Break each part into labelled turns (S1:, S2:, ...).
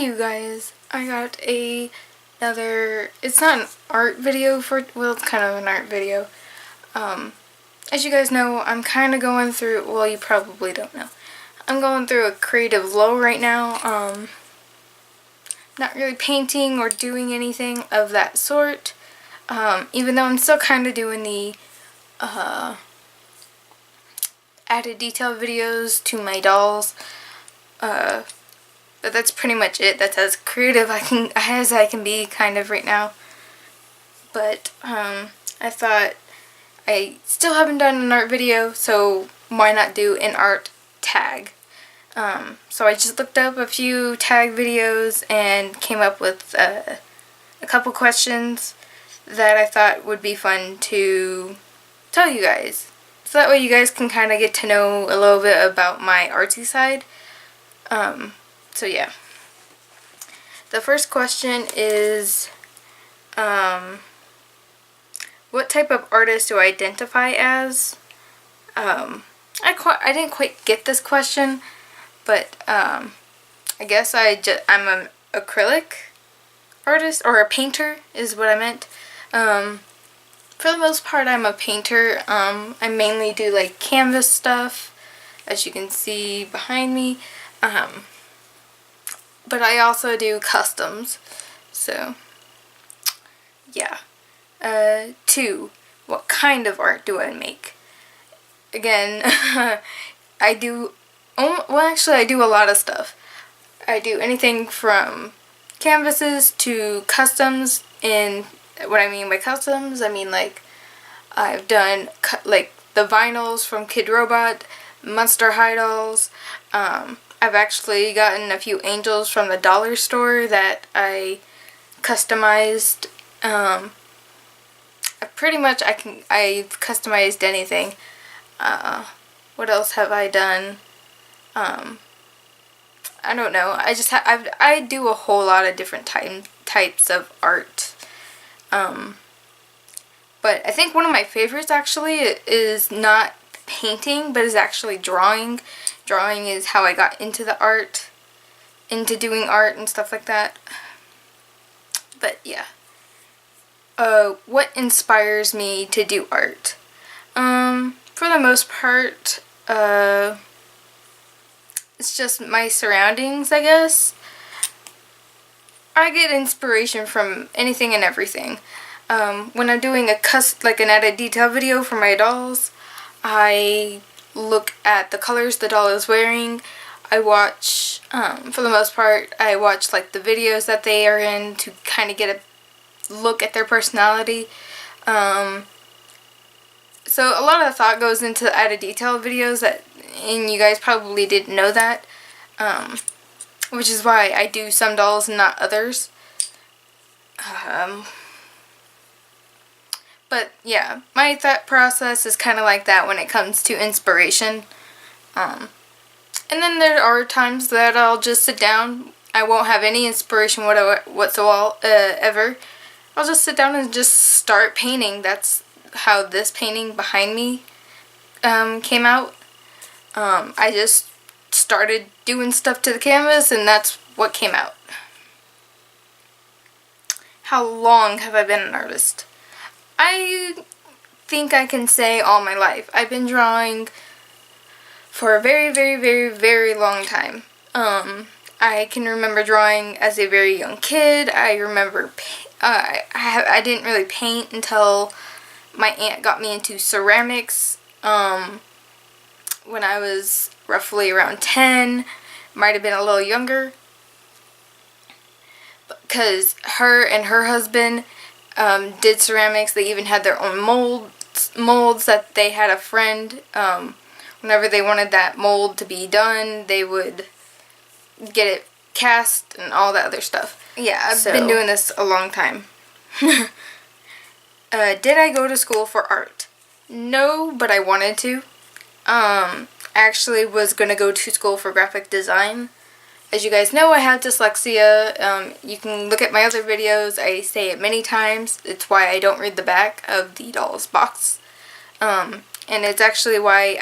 S1: Hey you guys, I got another, it's not an art video well, it's kind of an art video. As you guys know, I'm kind of going through, well, you probably don't know, I'm going through a creative lull right now. Not really painting or doing anything of that sort, even though I'm still kind of doing the added detail videos to my dolls. But that's pretty much it. That's as creative as I can be kind of right now. But I thought I still haven't done an art video, so why not do an art tag? So I just looked up a few tag videos and came up with a couple questions that I thought would be fun to tell you guys. So that way you guys can kind of get to know a little bit about my artsy side. So yeah. The first question is, what type of artist do I identify as? I didn't quite get this question, but I guess I'm an acrylic artist, or a painter is what I meant. For the most part, I'm a painter. I mainly do like canvas stuff, as you can see behind me. But I also do customs, so yeah. 2. What kind of art do I make? Again, I do a lot of stuff. I do anything from canvases to customs, and what I mean by customs, I mean like I've done like the vinyls from Kid Robot, Monster High dolls. I've actually gotten a few angels from the dollar store that I customized. I've customized anything. What else have I done? I don't know. I do a whole lot of different types of art. But I think one of my favorites actually is not painting, but is actually drawing. Drawing is how I got into doing art and stuff like that. But yeah. What inspires me to do art? For the most part, it's just my surroundings, I guess. I get inspiration from anything and everything. When I'm doing an added detail video for my dolls, I look at the colors the doll is wearing. I watch, for the most part, I watch like the videos that they are in to kind of get a look at their personality. So a lot of the thought goes into the added detail videos and you guys probably didn't know that, which is why I do some dolls and not others. But yeah, my thought process is kind of like that when it comes to inspiration. And then there are times that I'll just sit down. I won't have any inspiration whatsoever. I'll just sit down and just start painting. That's how this painting behind me came out. I just started doing stuff to the canvas and that's what came out. How long have I been an artist? I think I can say all my life. I've been drawing for a very, very, very, very long time. I can remember drawing as a very young kid. I remember I didn't really paint until my aunt got me into ceramics when I was roughly around 10. Might have been a little younger. Because her and her husband did ceramics. They even had their own molds that they had a friend. Whenever they wanted that mold to be done, they would get it cast and all that other stuff. Yeah, I've been doing this a long time. Did I go to school for art? No, but I wanted to. I actually was going to go to school for graphic design. As you guys know, I have dyslexia. You can look at my other videos. I say it many times. It's why I don't read the back of the doll's box. And it's actually why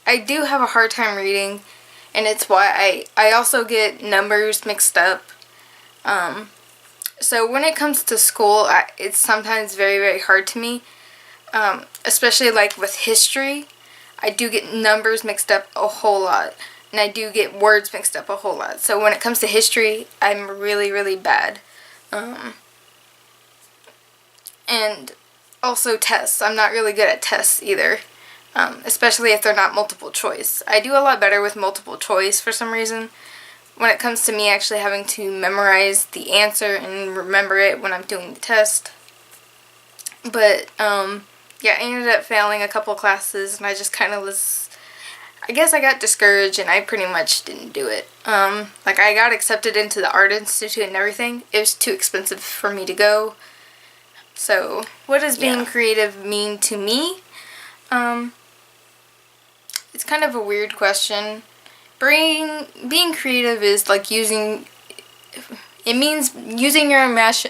S1: I do have a hard time reading, and it's why I also get numbers mixed up. So when it comes to school, it's sometimes very, very hard to me, especially like with history. I do get numbers mixed up a whole lot, and I do get words mixed up a whole lot. So when it comes to history, I'm really, really bad. And also tests. I'm not really good at tests either, especially if they're not multiple choice. I do a lot better with multiple choice for some reason. When it comes to me actually having to memorize the answer and remember it when I'm doing the test. But, yeah, I ended up failing a couple classes, and I just kind of was, I guess I got discouraged, and I pretty much didn't do it. Like, I got accepted into the Art Institute and everything. It was too expensive for me to go. So, what does being creative mean to me? It's kind of a weird question. Being creative is like it means using your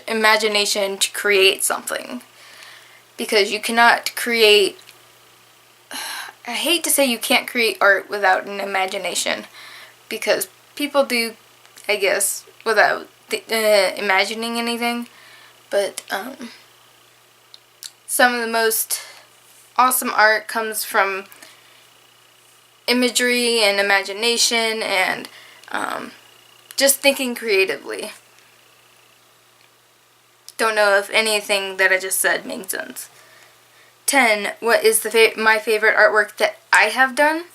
S1: imagination to create something. Because you cannot create, I hate to say you can't create art without an imagination. Because people do, I guess, without imagining anything. But, some of the most awesome art comes from imagery and imagination and just thinking creatively. Don't know if anything that I just said made sense. 10. What is my favorite artwork that I have done?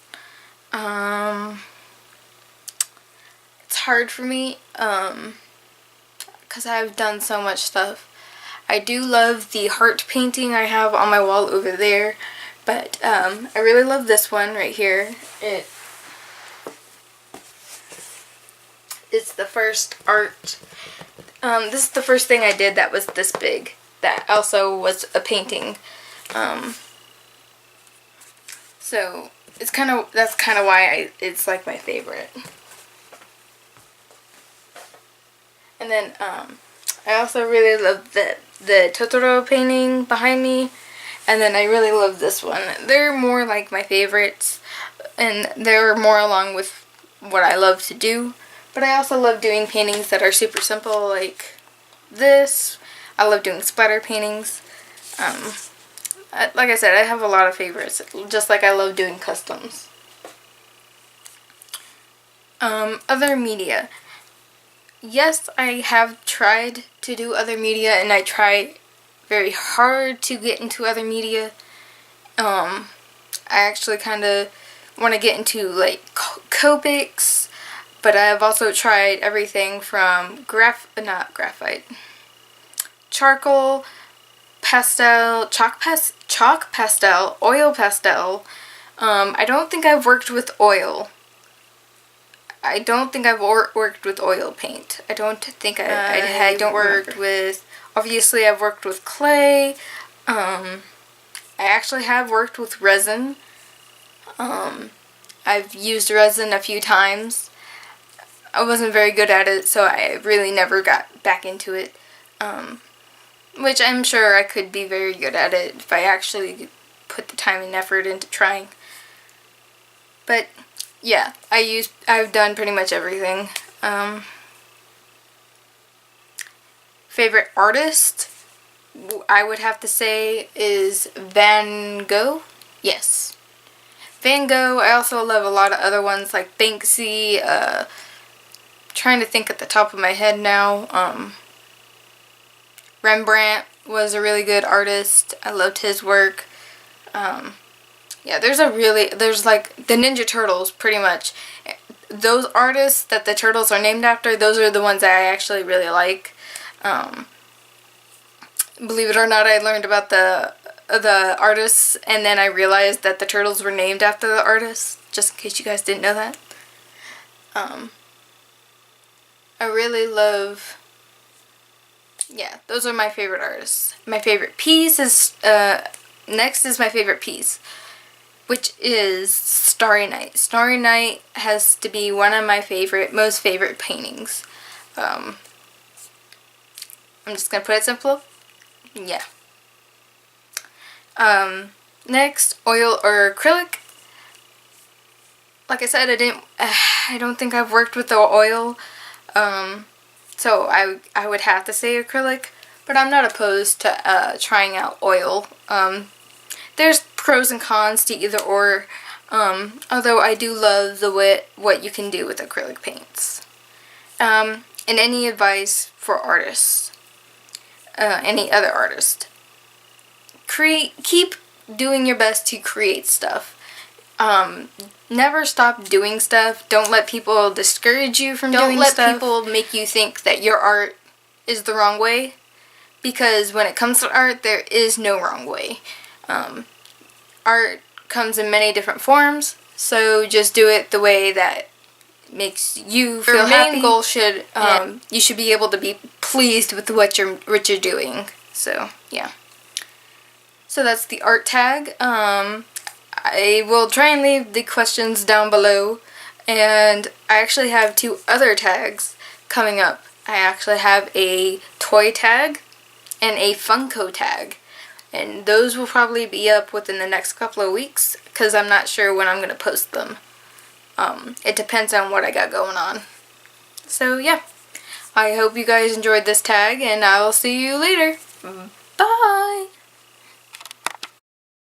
S1: It's hard for me because I've done so much stuff. I do love the heart painting I have on my wall over there. But, I really love this one right here. It's the first art. This is the first thing I did that was this big. That also was a painting. So, that's kind of why it's like my favorite. And then, I also really love the Totoro painting behind me. And then I really love this one. They're more like my favorites, and they're more along with what I love to do. But I also love doing paintings that are super simple, like this. I love doing splatter paintings. Like I said, I have a lot of favorites, just like I love doing customs. Other media. Yes, I have tried to do other media, and I try very hard to get into other media. I actually kind of want to get into like Copics, but I've also tried everything from charcoal, pastel, chalk pastel, oil pastel. I don't think I've worked with oil. I don't think I've worked with oil paint. I don't think I don't worked with. Obviously, I've worked with clay. I actually have worked with resin. I've used resin a few times. I wasn't very good at it, so I really never got back into it. Which I'm sure I could be very good at it if I actually put the time and effort into trying. But yeah, I've done pretty much everything. Favorite artist, I would have to say, is Van Gogh. Yes. Van Gogh. I also love a lot of other ones like Banksy. Trying to think at the top of my head now. Rembrandt was a really good artist. I loved his work. Yeah, there's like the Ninja Turtles, pretty much. Those artists that the turtles are named after, those are the ones that I actually really like. Believe it or not, I learned about the artists, and then I realized that the turtles were named after the artists, just in case you guys didn't know that. I really love, yeah, those are my favorite artists. My favorite piece is, next is my favorite piece, which is Starry Night. Starry Night has to be one of my most favorite paintings. I'm just going to put it simple. Yeah. Next, oil or acrylic. like I said, I don't think I've worked with the oil, so I would have to say acrylic, but I'm not opposed to trying out oil. There's pros and cons to either or, although I do love what you can do with acrylic paints. And any advice for artists, any other artist, keep doing your best to create stuff. Never stop doing stuff. Don't let people discourage you from doing stuff. Don't let people make you think that your art is the wrong way, because when it comes to art, there is no wrong way. Art comes in many different forms, so just do it the way that makes you feel happy. Your main goal should, you should be able to be pleased with what you're doing. So, yeah. So that's the art tag. I will try and leave the questions down below, and I actually have 2 other tags coming up. I actually have a toy tag and a Funko tag, and those will probably be up within the next couple of weeks, because I'm not sure when I'm going to post them. It depends on what I got going on. So yeah, I hope you guys enjoyed this tag, and I will see you later. Bye!